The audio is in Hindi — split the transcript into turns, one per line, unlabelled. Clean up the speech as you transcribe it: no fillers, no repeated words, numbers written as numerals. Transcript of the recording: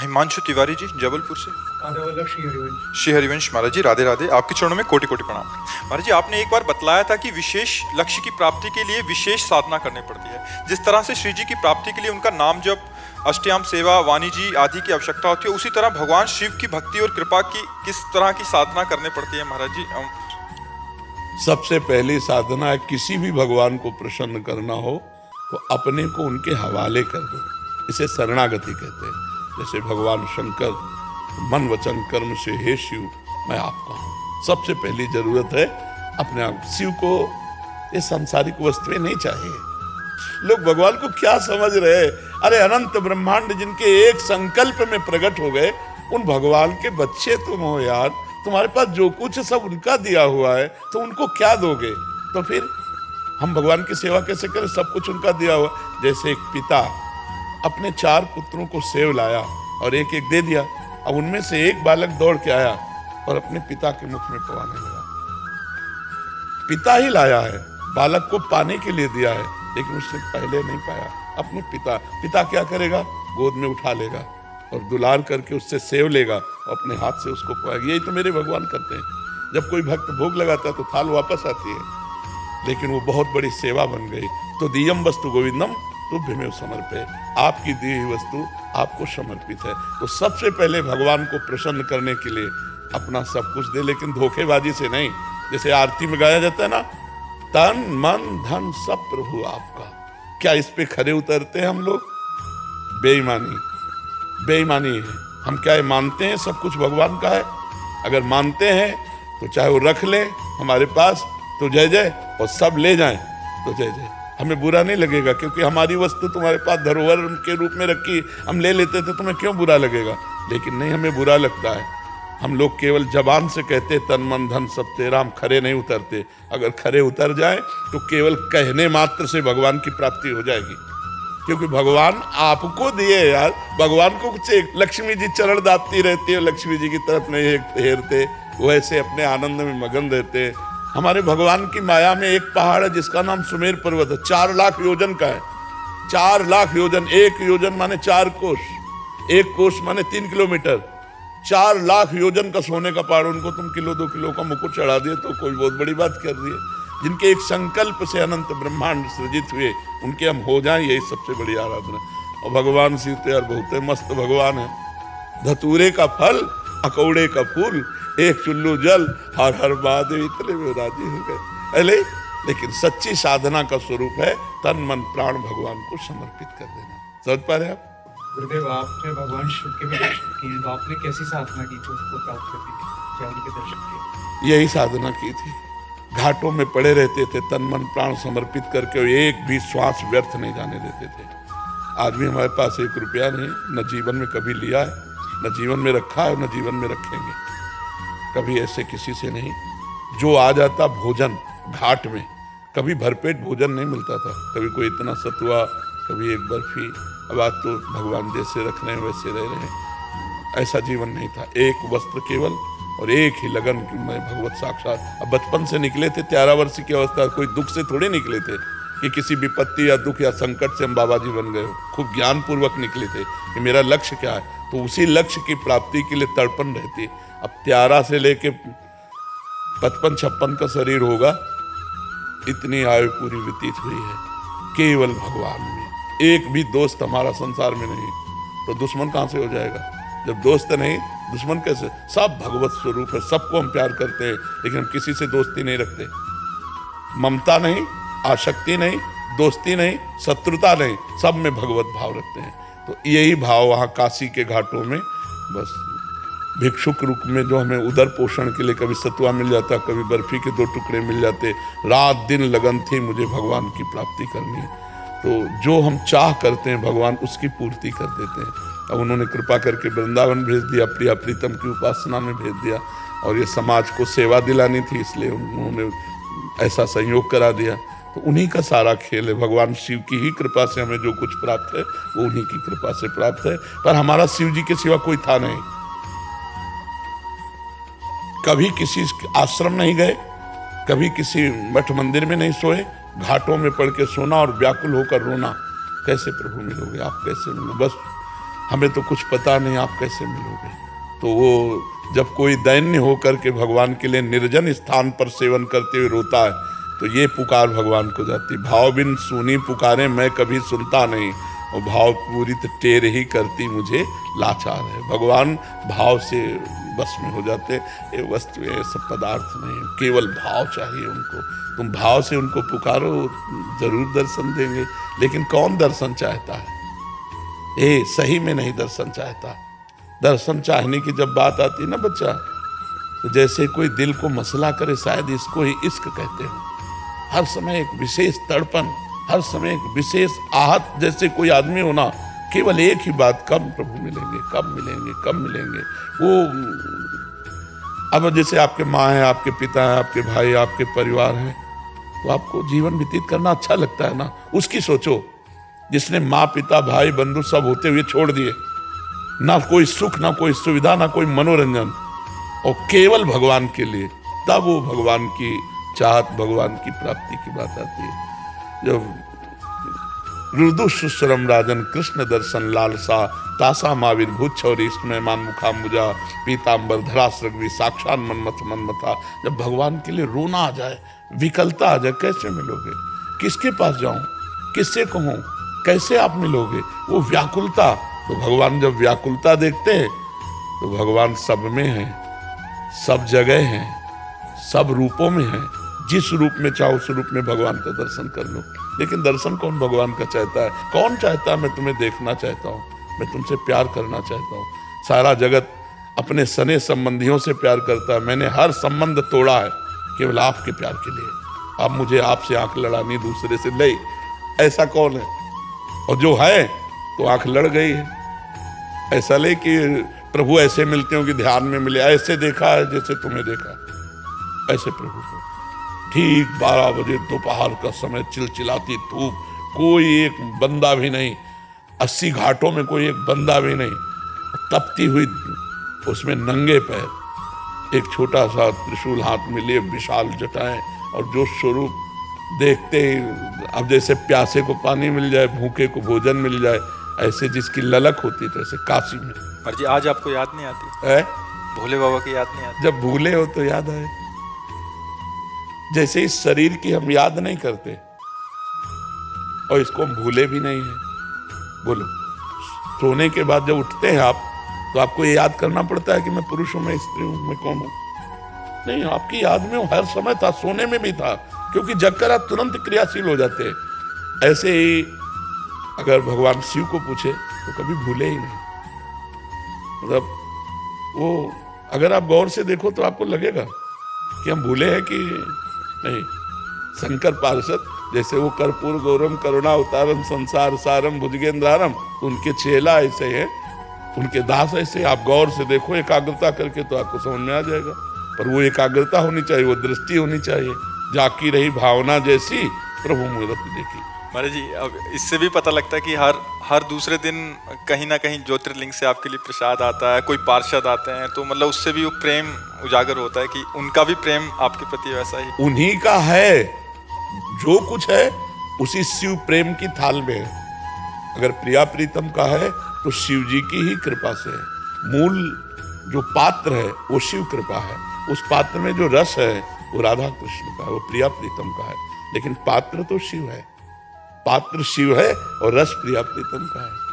हिमांशु तिवारी जी जबलपुर से।
वल्लभ श्री हरिवंश।
श्री हरिवंश महाराज जी, राधे राधे। आपके चरणों में कोटि कोटि प्रणाम। महाराज जी, आपने एक बार बतलाया था कि विशेष लक्ष्य की प्राप्ति के लिए विशेष साधना करनी पड़ती है। जिस तरह से श्री जी की प्राप्ति के लिए उनका नाम जप, अष्टयाम सेवा, वाणी जी आदि की आवश्यकता होती है, उसी तरह भगवान शिव की भक्ति और कृपा की किस तरह की साधना करनी पड़ती है महाराज जी?
सबसे पहली साधना है, किसी भी भगवान को प्रसन्न करना हो तो अपने को उनके हवाले कर दो। इसे शरणागति कहते हैं। जैसे भगवान शंकर मन वचन कर्म से, हे शिव मैं आपका हूं। सबसे पहली जरूरत है अपने आप। शिव को ये सांसारिक वस्तुएं नहीं चाहिए। लोग भगवान को क्या समझ रहे हैं? अरे अनंत ब्रह्मांड जिनके एक संकल्प में प्रकट हो गए, उन भगवान के बच्चे तुम हो यार। तुम्हारे पास जो कुछ है सब उनका दिया हुआ है, तो उनको क्या दोगे? तो फिर हम भगवान की सेवा कैसे करें? सब कुछ उनका दिया हुआ। जैसे एक पिता अपने 4 पुत्रों को सेव लाया और एक एक दे दिया। अब उनमें से एक बालक दौड़ के आया और अपने पिता के मुख में पवाने लगा। पिता ही लाया है, बालक को पाने के लिए दिया है, लेकिन उसने पहले नहीं पाया अपने पिता क्या करेगा? गोद में उठा लेगा और दुलार करके उससे सेव लेगा और अपने हाथ से उसको पवाएगा। यही तो मेरे भगवान करते हैं। जब कोई भक्त भोग लगाता है तो थाल वापस आती है, लेकिन वो बहुत बड़ी सेवा बन गई। तो दियम वस्तु गोविंदम तुभ्यमेव समर्पये। आपकी दी हुई वस्तु आपको समर्पित है। तो सबसे पहले भगवान को प्रसन्न करने के लिए अपना सब कुछ दे, लेकिन धोखेबाजी से नहीं। जैसे आरती में गाया जाता है ना, तन मन धन सब प्रभु आपका। क्या इस पे खरे उतरते हैं हम लोग? बेईमानी है। हम क्या ये मानते हैं सब कुछ भगवान का है? अगर मानते हैं तो चाहे वो रख ले हमारे पास तो जय जय, और सब ले जाएं तो जय जय। हमें बुरा नहीं लगेगा, क्योंकि हमारी वस्तु तुम्हारे पास धरोहर के रूप में रखी, हम ले लेते थे, तुम्हें क्यों बुरा लगेगा? लेकिन नहीं, हमें बुरा लगता है। हम लोग केवल जबान से कहते तन मन धन सब तेरा, हम खरे नहीं उतरते। अगर खरे उतर जाए तो केवल कहने मात्र से भगवान की प्राप्ति हो जाएगी, क्योंकि भगवान आपको दिए यार। भगवान को कुछ लक्ष्मी जी चरण दाती रहती है, लक्ष्मी जी की तरफ नहीं हेरते, वैसे अपने आनंद में मगन रहते। हमारे भगवान की माया में एक पहाड़ है जिसका नाम सुमेर पर्वत है। 4 लाख योजन का है। 4 लाख योजन, 1 योजन माने 4 कोस, 1 कोस माने 3 किलोमीटर। 4 लाख योजन का सोने का पहाड़। उनको तुम किलो 2 किलो का मुकुट चढ़ा दिए तो कोई बहुत बड़ी बात कर दी है। जिनके एक संकल्प से अनंत ब्रह्मांड सृजित हुए, उनके हम हो जाएं, यही सबसे बड़ी आराधना। और भगवान शिव तो यार बहुत मस्त भगवान है। धतूरे का फल, अकौड़े का फूल, एक चुल्लू जल, हर हर महादेव, इतने में राजी हो गए। अरे लेकिन सच्ची साधना का स्वरूप है तन मन प्राण भगवान को समर्पित कर देना। समझ पा रहे आप?
गुरुदेव, आपने भगवान शिव के भी दर्शन किए, तो आपने कैसी साधना की थी उसको प्राप्त करने की? क्या उनके दर्शन किए?
यही साधना की थी। घाटों में पड़े रहते थे, तन मन प्राण समर्पित करके, एक भी श्वास व्यर्थ नहीं जाने देते थे। आज भी हमारे पास 1 रुपया नहीं, न जीवन में कभी लिया है, न जीवन में रखा है, न जीवन में रखेंगे। कभी ऐसे किसी से नहीं। जो आ जाता भोजन घाट में, कभी भरपेट भोजन नहीं मिलता था। कभी कोई इतना सतुआ, कभी एक बर्फी। अब आज तो भगवान जैसे रख रहे हैं वैसे रह रहे हैं। ऐसा जीवन नहीं था। एक वस्त्र केवल और एक ही लगन में भगवत साक्षात। अब बचपन से निकले थे, 13 वर्ष की अवस्था, कोई दुख से थोड़े निकले थे कि किसी विपत्ति या दुख या संकट से हम बाबा जी बन गए हो। खूब ज्ञान पूर्वक निकले थे कि मेरा लक्ष्य क्या है। तो उसी लक्ष्य की प्राप्ति के लिए तड़पन रहती। अब 13 से लेके 55-56 का शरीर होगा, इतनी आयु पूरी व्यतीत हुई है केवल भगवान में। एक भी दोस्त हमारा संसार में नहीं, तो दुश्मन कहां से हो जाएगा? जब दोस्त नहीं, दुश्मन कैसे? सब भगवत स्वरूप है। सबको हम प्यार करते हैं, लेकिन हम किसी से दोस्ती नहीं रखते। ममता नहीं, आसक्ति नहीं, दोस्ती नहीं, शत्रुता नहीं, सब में भगवत भाव रखते हैं। तो यही भाव वहाँ काशी के घाटों में बस भिक्षुक रूप में जो हमें उदर पोषण के लिए कभी सतुआ मिल जाता, कभी बर्फी के 2 टुकड़े मिल जाते। रात दिन लगन थी मुझे भगवान की प्राप्ति करनी है। तो जो हम चाह करते हैं भगवान उसकी पूर्ति कर देते हैं। अब उन्होंने कृपा करके वृंदावन भेज दिया, प्रिया प्रीतम की उपासना में भेज दिया, और ये समाज को सेवा दिलानी थी, इसलिए उन्होंने ऐसा संयोग करा दिया। तो उन्हीं का सारा खेल है। भगवान शिव की ही कृपा से हमें जो कुछ प्राप्त है वो उन्हीं की कृपा से प्राप्त है। पर हमारा शिव जी के सिवा कोई था नहीं। कभी किसी आश्रम नहीं गए, कभी किसी मठ मंदिर में नहीं सोए, घाटों में पड़ के सोना और व्याकुल होकर रोना। कैसे प्रभु मिलोगे आप, कैसे मिलोगे? बस हमें तो कुछ पता नहीं, आप कैसे मिलोगे। तो वो जब कोई दैन्य होकर के भगवान के लिए निर्जन स्थान पर सेवन करते हुए रोता है तो ये पुकार भगवान को जाती, भाव बिन सुनी पुकारे मैं कभी सुनता नहीं, और भाव पूरित टेर ही करती मुझे लाचार है। भगवान भाव से बस में हो जाते। ये वस्तु ये सब पदार्थ नहीं, केवल भाव चाहिए उनको। तुम भाव से उनको पुकारो, जरूर दर्शन देंगे। लेकिन कौन दर्शन चाहता है? ये सही में नहीं दर्शन चाहता। दर्शन चाहने की जब बात आती है ना बच्चा, तो जैसे कोई दिल को मसला करे, शायद इसको ही इश्क कहते हो। हर समय एक विशेष तड़पन, हर समय एक विशेष आहत, जैसे कोई आदमी होना, केवल एक ही बात, कब प्रभु मिलेंगे, कब मिलेंगे, कब मिलेंगे। वो अब जैसे आपके माँ है, आपके पिता है, आपके भाई, आपके परिवार है, तो आपको जीवन व्यतीत करना अच्छा लगता है ना। उसकी सोचो जिसने माँ पिता भाई बंधु सब होते हुए छोड़ दिए, ना कोई सुख, ना कोई सुविधा, ना कोई मनोरंजन, और केवल भगवान के लिए, तब वो भगवान की चाहत, भगवान की प्राप्ति की बात आती है। जब रुदु सुश्रम राजन कृष्ण दर्शन लालसा, तासा माविर्भूत छौरीष्ट में मान मुखाम्बुजा, पीताम्बर धरासृग्वी साक्षात मनमथ मनमथा। जब भगवान के लिए रोना आ जाए, विकलता आ जाए, कैसे मिलोगे? किसके पास जाऊं, किससे कहूं, कैसे आप मिलोगे? वो व्याकुलता, तो भगवान जब व्याकुलता देखते हैं तो भगवान सब में है, सब जगह है, सब रूपों में है। जिस रूप में चाहो उस रूप में भगवान का दर्शन कर लो। लेकिन दर्शन कौन भगवान का चाहता है? कौन चाहता है मैं तुम्हें देखना चाहता हूँ, मैं तुमसे प्यार करना चाहता हूँ? सारा जगत अपने सने संबंधियों से प्यार करता है, मैंने हर संबंध तोड़ा है केवल आपके प्यार के लिए। अब मुझे आपसे आंख लड़ानी दूसरे से नहीं, ऐसा कौन है? और जो है तो आंख लड़ गई है। ऐसा ले कि प्रभु ऐसे मिलते हो कि ध्यान में मिले, ऐसे देखा है जैसे तुम्हें देखा, ऐसे प्रभु को। ठीक 12 बजे दोपहर का समय, चिलचिलाती धूप, कोई एक बंदा भी नहीं, 80 घाटों में कोई एक बंदा भी नहीं, तपती हुई उसमें नंगे पैर, एक छोटा सा त्रिशूल हाथ में लिए, विशाल जटाएं, और जो स्वरूप देखते ही, अब जैसे प्यासे को पानी मिल जाए, भूखे को भोजन मिल जाए, ऐसे जिसकी ललक होती थी, ऐसे काशी में।
पर जी आज आपको याद नहीं आती
है?
भोले बाबा की याद नहीं आती?
जब भूले हो तो याद आए। जैसे इस शरीर की हम याद नहीं करते और इसको हम भूले भी नहीं है। बोलो, सोने के बाद जब उठते हैं आप, तो आपको ये याद करना पड़ता है कि मैं पुरुष हूं, मैं स्त्री हूं, मैं कौन हूं? नहीं, आपकी याद में हर समय था, सोने में भी था, क्योंकि जगकर आप तुरंत क्रियाशील हो जाते हैं। ऐसे ही अगर भगवान शिव को पूछे तो कभी भूले ही नहीं। मतलब वो अगर आप गौर से देखो तो आपको लगेगा कि हम भूले हैं कि नहीं। शंकर पार्षद जैसे वो कर्पूर गौरम करुणा अवतारम संसार सारम भुजगेंद्रारम, उनके चेला ऐसे हैं, उनके दास ऐसे। आप गौर से देखो एकाग्रता करके तो आपको समझ में आ जाएगा। पर वो एकाग्रता होनी चाहिए, वो दृष्टि होनी चाहिए। जाकी रही भावना जैसी प्रभु मूरत देखी।
महाराज जी, अब इससे भी पता लगता है कि हर दूसरे दिन कहीं ना कहीं ज्योतिर्लिंग से आपके लिए प्रसाद आता है, कोई पार्षद आते हैं, तो मतलब उससे भी वो प्रेम उजागर होता है कि उनका भी प्रेम आपके प्रति वैसा ही
उन्हीं का है। जो कुछ है उसी शिव प्रेम की थाल में है। अगर प्रिया प्रीतम का है तो शिव जी की ही कृपा से है। मूल जो पात्र है वो शिव कृपा है। उस पात्र में जो रस है वो राधा कृष्ण का है, वो प्रिया प्रीतम का है। लेकिन पात्र तो शिव है, पात्र शिव है और रस प्रिया प्रीतम का है।